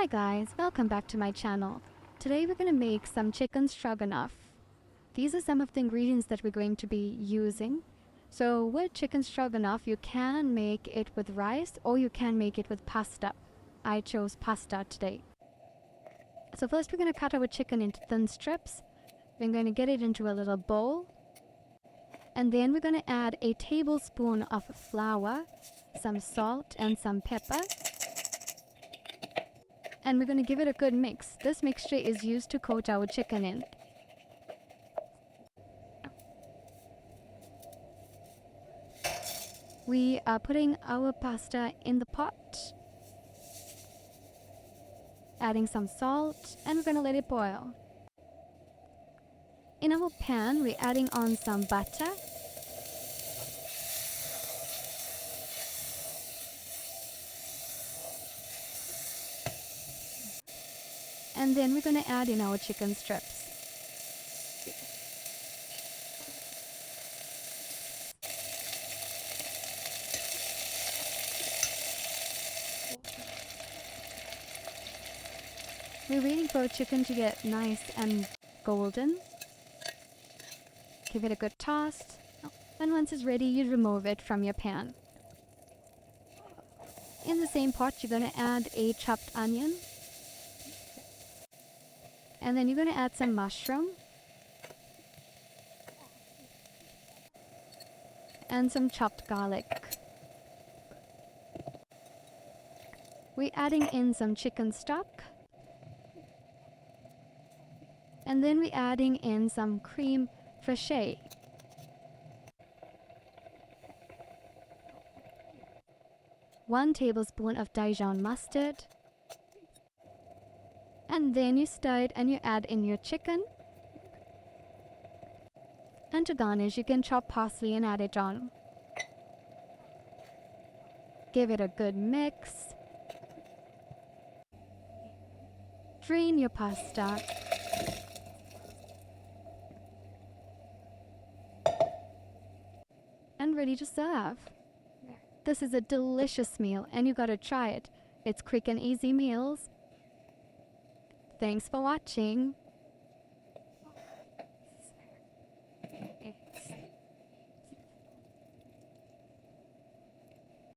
Hi guys, welcome back to my channel. Today we're going to make some chicken stroganoff. These are some of the ingredients that we're going to be using. So with chicken stroganoff, you can make it with rice or you can make it with pasta. I chose pasta today. So first we're going to cut our chicken into thin strips. We're going to get it into a little bowl. And then we're going to add a tablespoon of flour, some salt and some pepper. And we're going to give it a good mix. This mixture is used to coat our chicken in. We are putting our pasta in the pot, adding some salt, and we're going to let it boil. In our pan, we're adding on some butter. And then we're going to add in our chicken strips. We're waiting for our chicken to get nice and golden. Give it a good toss. And once it's ready, you remove it from your pan. In the same pot, you're going to add a chopped onion. And then you're going to add some mushroom. And some chopped garlic. We're adding in some chicken stock. And then we're adding in some cream fraiche. 1 tablespoon of Dijon mustard. And then you stir it and you add in your chicken. And to garnish, you can chop parsley and add it on. Give it a good mix. Drain your pasta. And ready to serve. This is a delicious meal and you gotta try it. It's quick and easy meals. Thanks for watching.